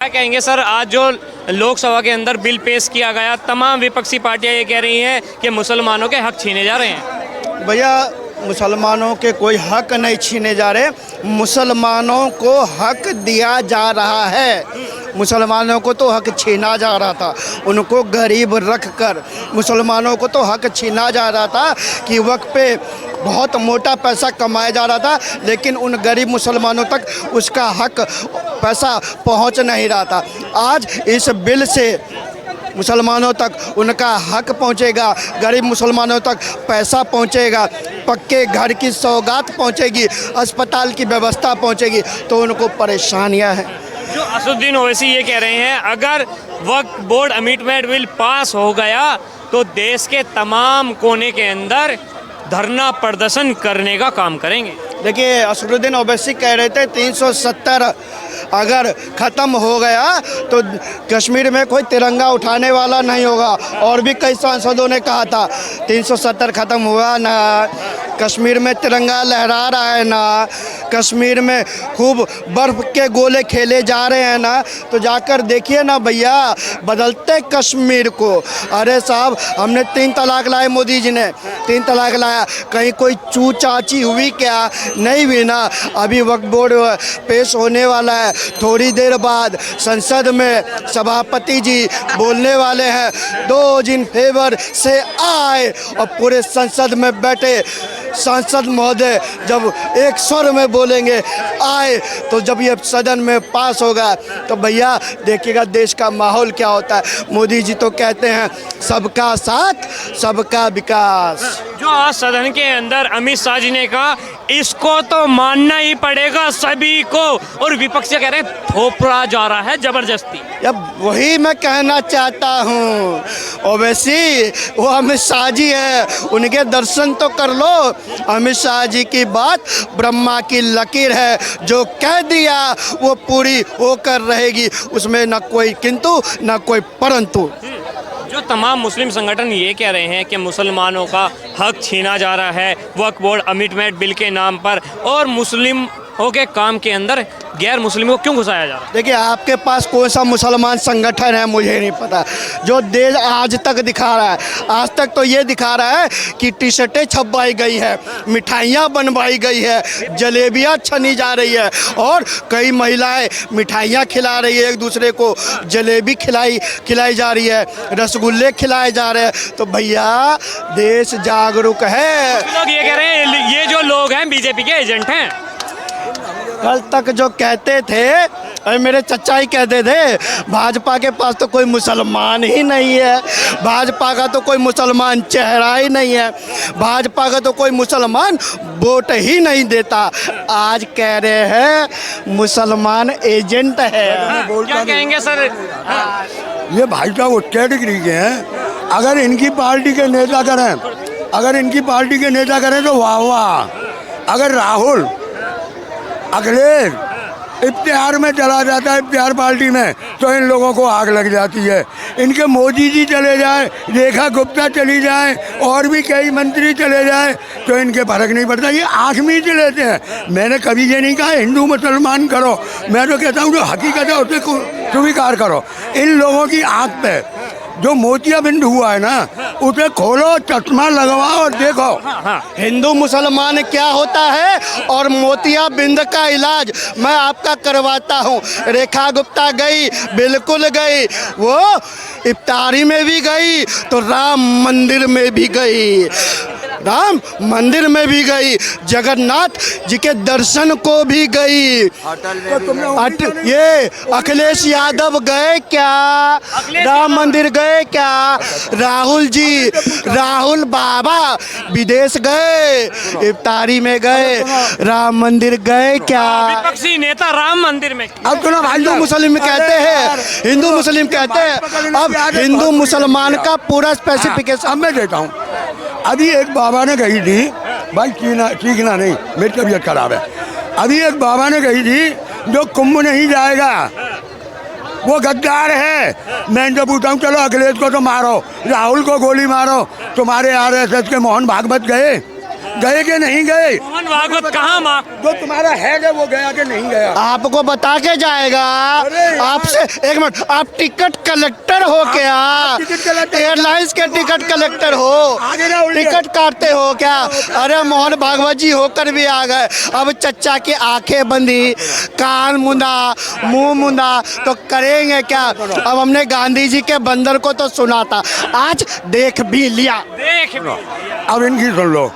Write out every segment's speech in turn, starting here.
क्या कहेंगे सर, आज जो लोकसभा के अंदर बिल पेश किया गया, तमाम विपक्षी पार्टियां ये कह रही हैं कि मुसलमानों के हक छीने जा रहे हैं। भैया, मुसलमानों के कोई हक नहीं छीने जा रहे, मुसलमानों को हक दिया जा रहा है। मुसलमानों को तो हक छीना जा रहा था, उनको गरीब रखकर मुसलमानों को तो हक छीना जा रहा था कि वक्त पे बहुत मोटा पैसा कमाया जा रहा था, लेकिन उन गरीब मुसलमानों तक उसका हक पैसा पहुंच नहीं रहा था। आज इस बिल से मुसलमानों तक उनका हक पहुंचेगा, गरीब मुसलमानों तक पैसा पहुंचेगा, पक्के घर की सौगात पहुंचेगी, अस्पताल की व्यवस्था पहुंचेगी, तो उनको परेशानियां हैं। जो असदुद्दीन ओवैसी ये कह रहे हैं, अगर वक्फ बोर्ड अमेंडमेंट बिल पास हो गया तो देश के तमाम कोने के अंदर धरना प्रदर्शन करने का काम करेंगे। देखिए, असदुद्दीन ओवैसी कह रहे थे 370 अगर ख़त्म हो गया तो कश्मीर में कोई तिरंगा उठाने वाला नहीं होगा, और भी कई सांसदों ने कहा था 370 ख़त्म हुआ ना, कश्मीर में तिरंगा लहरा रहा है ना, कश्मीर में खूब बर्फ़ के गोले खेले जा रहे हैं ना, तो जाकर देखिए ना भैया बदलते कश्मीर को। अरे साहब, हमने 3 तलाक लाए, मोदी जी ने 3 तलाक लाया, कहीं कोई चू चाची हुई क्या? नहीं भी ना। अभी वक्फ बोर्ड पेश होने वाला है, थोड़ी देर बाद संसद में सभापति जी बोलने वाले हैं, 2 इन फेवर से आए, और पूरे संसद में बैठे सांसद महोदय जब एक स्वर में बोलेंगे आए, तो जब ये सदन में पास होगा तो भैया देखिएगा देश का माहौल क्या होता है। मोदी जी तो कहते हैं सबका साथ सबका विकास। जो आज सदन के अंदर अमित शाह जी ने कहा, इसको तो मानना ही पड़ेगा सभी को, और विपक्ष कह रहे हैं थोपड़ा जा रहा है जबरदस्ती। अब वही मैं कहना चाहता हूँ, ओवैसी वो अमित शाह जी है, उनके दर्शन तो कर लो। अमित शाह जी की बात ब्रह्मा की लकीर है, जो कह दिया वो पूरी होकर रहेगी, उसमें न कोई किंतु न कोई परंतु। जो तमाम मुस्लिम संगठन ये कह रहे हैं कि मुसलमानों का हक छीना जा रहा है वक्फ बोर्ड अमेंडमेंट बिल के नाम पर, और मुस्लिमों के काम के अंदर गैर मुस्लिमों को क्यों घुसाया जा रहा है? देखिए, आपके पास कौन सा मुसलमान संगठन है मुझे नहीं पता जो देश आज तक दिखा रहा है। आज तक तो ये दिखा रहा है कि टी शर्टें छपवाई गई है, मिठाइयाँ बनवाई गई है, जलेबियाँ छनी जा रही है, और कई महिलाएं मिठाइयाँ खिला रही है एक दूसरे को, जलेबी खिलाई जा रही है, रसगुल्ले खिलाए जा रहे हैं। तो भैया देश जागरूक है। लोग ये कह रहे हैं ये जो लोग हैं बीजेपी के एजेंट हैं। कल तक जो कहते थे, अरे मेरे चचा ही कहते थे भाजपा के पास तो कोई मुसलमान ही नहीं है, भाजपा का तो कोई मुसलमान चेहरा ही नहीं है, भाजपा का तो कोई मुसलमान वोट ही नहीं देता। आज कह रहे हैं मुसलमान एजेंट है। क्या कहेंगे सर? ये भाई साहब उस कैटेगरी के हैं, अगर इनकी पार्टी के नेता करें तो वाह वाह। अगर राहुल अखिलेश इफ्तिहार में चला जाता है, इफ्तिहार पार्टी में, तो इन लोगों को आग लग जाती है। इनके मोदी जी चले जाए, रेखा गुप्ता चली जाए, और भी कई मंत्री चले जाए, तो इनके फर्क नहीं पड़ता, ये आँख मीच लेते हैं। मैंने कभी ये नहीं कहा हिंदू मुसलमान करो, मैं तो कहता हूँ जो हकीकत है उसे स्वीकार करो। इन लोगों की आँख पे जो मोतियाबिंद हुआ है ना, उसे खोलो, चश्मा लगवाओ और देखो हिंदू मुसलमान क्या होता है, और मोतियाबिंद का इलाज मैं आपका करवाता हूँ। रेखा गुप्ता गई, बिल्कुल गई, वो इफ्तारी में भी गई तो राम मंदिर में भी गई, राम मंदिर में भी गई, जगन्नाथ जी के दर्शन को भी गई। ये अखिलेश यादव गए क्या? राम मंदिर गए क्या? राहुल जी, राहुल बाबा विदेश गए, इफ्तारी में गए, राम मंदिर गए क्या? विपक्षी नेता राम मंदिर में। अब तो ना हिंदू मुस्लिम कहते हैं, हिंदू मुस्लिम कहते हैं, अब हिंदू मुसलमान का पूरा स्पेसिफिकेशन अब मैं देता हूँ। अभी एक बाबा ने कही थी, भाई चीखना नहीं, मेरी तबीयत खराब है। अभी एक बाबा ने कही थी जो कुंभ नहीं जाएगा वो गद्दार है। मैं जब पूछता हूँ चलो अखिलेश को तो मारो, राहुल को गोली मारो, तुम्हारे आरएसएस के मोहन भागवत गए, गए कि नहीं गए? मोहन भागवत कहाँ माँ जो तुम्हारा हेड है वो गया कि नहीं गया? आपको बता के जाएगा। अरे यार। आपसे एक मिनट, आप टिकट कलेक्टर हो क्या? Ticket collector? एयरलाइंस के टिकट कलेक्टर हो? आगे ना उल्टे। टिकट काटते हो क्या? अरे मोहन भागवत जी होकर भी आ गए। अब चच्चा की आंखें बंदी, कान मुंदा, मुंह मुंदा, तो करेंगे क्या? अब हमने गांधी जी के बंदर को तो सुना था, आज देख भी लिया। देख अब इनकी सुन लो।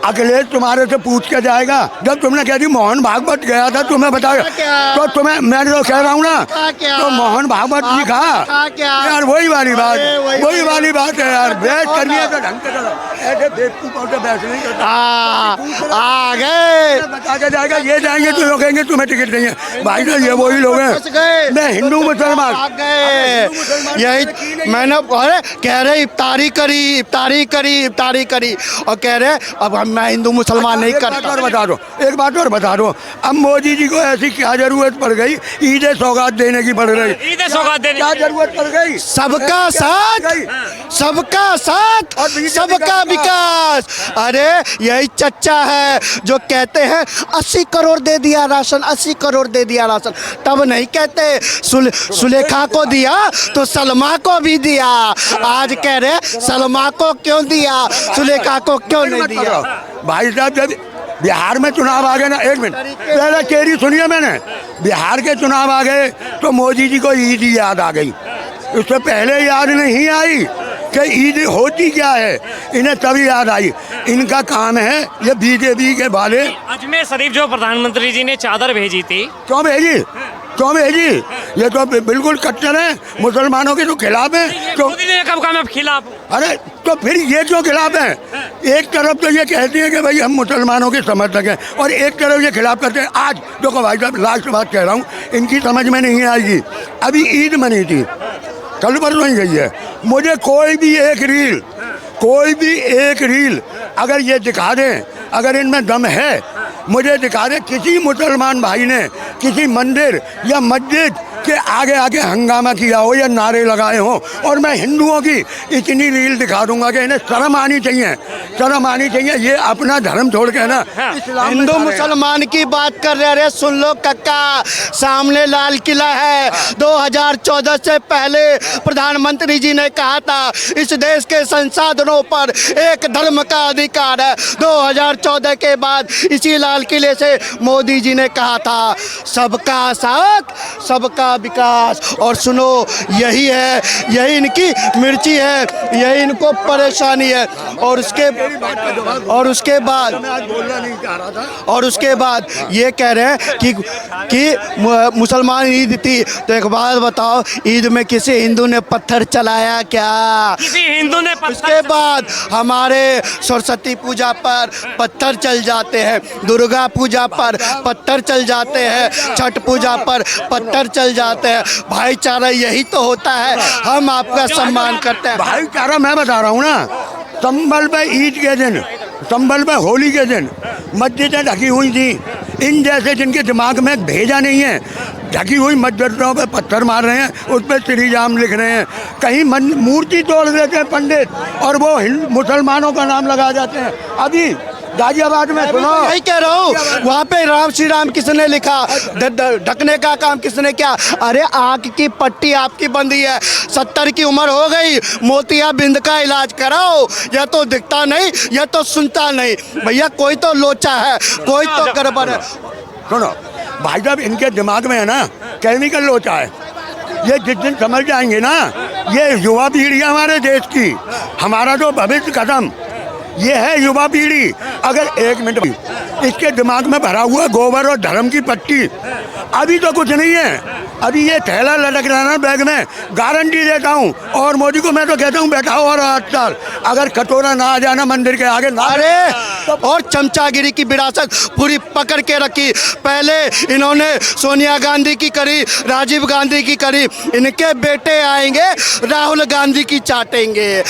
अखिलेश तुम्हारे से पूछ के जाएगा। जब तुमने कह दी मोहन भागवत गया था, तुम्हें बताया क्या? तो तुम्हें मैं जो कह रहा हूँ ना, क्या? तो मोहन भागवत जी कहा क्या? यार वही वाली बात, अरे वही वाली बात है यार। बैठ करनी है तो ढंग से करो, ऐसे बेवकूफों से बहस नहीं करता। आ गए। बता के जाएगा, ये जाएंगे तो लोग कहेंगे तुम्हें टिकट नहीं है। भाई साहब ये वही लोग फंस हैं। गए। मैं हिंदू मुसलमान आ गए। यही मैंने, अरे कह रहे इफ्तारी करी और कह रहे अब मैं हिंदू मुसलमान नहीं एक बात करता। और बता दो, एक बात और बता दो। अब मोदी जी को ऐसी क्या जरूरत पड़ गई ईद सौगात देने की पड़ रही? ईद सौगात देने क्या जरूरत पड़ गई? सबका साथ, सबका साथ, और बीजेपी सबका का विकास। अरे यही चच्चा है जो कहते हैं 80 करोड़ दे दिया राशन, 80 करोड़ दे दिया राशन। तब नहीं कहते सुलेखा को दिया तो सलमा को भी दिया। आज कह रहे सलमा को क्यों दिया, सुलेखा को क्यों नहीं दिया? भाई साहब जब बिहार में चुनाव आ गए ना, एक मिनट पहले केरी सुनिए, मैंने बिहार के चुनाव आ गए तो मोदी जी को ईद याद आ गई। उससे पहले याद नहीं आई कि ईद होती क्या है, इन्हें तभी याद आई। इनका काम है ये बीजेपी के वाले। अजमेर शरीफ जो प्रधानमंत्री जी ने चादर भेजी थी, क्यों भेजी? क्यों भेजी? ये तो बिल्कुल कट्टर है, मुसलमानों के तो खिलाफ है। तो मोदी ने कब कहा मैं खिलाफ हूँ? अरे तो फिर ये क्यों खिलाफ है? एक तरफ तो ये कहती है कि भाई हम मुसलमानों के समर्थक हैं और एक तरफ ये खिलाफ करते हैं। आज देखो भाई साहब, लास्ट बात कह रहा हूँ, इनकी समझ में नहीं आएगी। अभी ईद मनी थी, कल परसों ही गई है। मुझे कोई भी एक रील अगर ये दिखा दें, अगर इनमें दम है, मुझे दिखा दे किसी मुसलमान भाई ने किसी मंदिर या मस्जिद के आगे आके हंगामा किया हो या नारे लगाए हो, और मैं हिंदुओं की इतनी रील दिखा दूंगा कि इन्हें शर्म आनी चाहिए, शर्म आनी चाहिए। ये अपना धर्म छोड़ के ना इस्लाम में हिंदू जा रहे हैं। मुसलमान की बात कर रहे हैं। अरे सुन लो कक्का, सामने लाल किला है। 2014 से पहले प्रधानमंत्री जी ने कहा था इस देश के संसाधनों पर एक धर्म का अधिकार है। 2014 के बाद इसी लाल किले से मोदी जी ने कहा था सबका साथ, सबका विकास। और सुनो, यही है, यही इनकी मिर्ची है, यही इनको परेशानी है। और उसके बाद मैं आज बोलना नहीं चाह रहा था। और उसके बाद ये कह रहे हैं कि मुसलमान ईद थी, तो एक बात बताओ, ईद में किसी हिंदू ने पत्थर चलाया क्या? किसी हिंदू ने उसके बाद हमारे सरस्वती पूजा पर पत्थर चल जाते हैं, दुर्गा पूजा पर पत्थर चल जाते हैं, छठ पूजा पर पत्थर चल जाते हैं। भाईचारा यही तो होता है, हम आपका सम्मान करते हैं। भाईचारा मैं बता रहा हूँ ना, संभल पे ईद के दिन, संभल पे होली के दिन मस्जिदें ढकी हुई थी। इन जैसे जिनके दिमाग में भेजा नहीं है, ढकी हुई मस्जिदों पे पत्थर मार रहे हैं, उस पर श्री राम लिख रहे हैं, कहीं मूर्ति तोड़ देते हैं पंडित और वो मुसलमानों का नाम लगा जाते हैं। अभी गाजियाबाद में सुनो, यही कह रहा हूँ, वहाँ पे राम श्री राम किसने लिखा, ढकने का काम किसने किया? अरे आँख की पट्टी आपकी बंदी है, 70 की उम्र हो गई, मोतियाबिंद का इलाज कराओ। या तो दिखता नहीं, या तो सुनता नहीं। भैया कोई तो लोचा है, कोई तो गड़बड़ है। सुनो भाई साहब, इनके दिमाग में है ना केमिकल लोचा है। ये जिस दिन समझ जाएंगे ना, ये युवा पीढ़ी हमारे देश की, हमारा जो भविष्य कदम ये है युवा पीढ़ी। अगर एक मिनट भी इसके दिमाग में भरा हुआ गोबर और धर्म की पट्टी, अभी तो कुछ नहीं है। अभी ये थैला लटक रहा है ना बैग में, गारंटी देता हूँ। और मोदी को मैं तो कहता हूँ बैठाओ और 8 साल, अगर कटोरा ना आ जाना मंदिर के आगे ना। अरे और चमचागिरी की विरासत पूरी पकड़ के रखी। पहले इन्होंने सोनिया गांधी की करी, राजीव गांधी की करी, इनके बेटे आएंगे राहुल गांधी की चाटेंगे।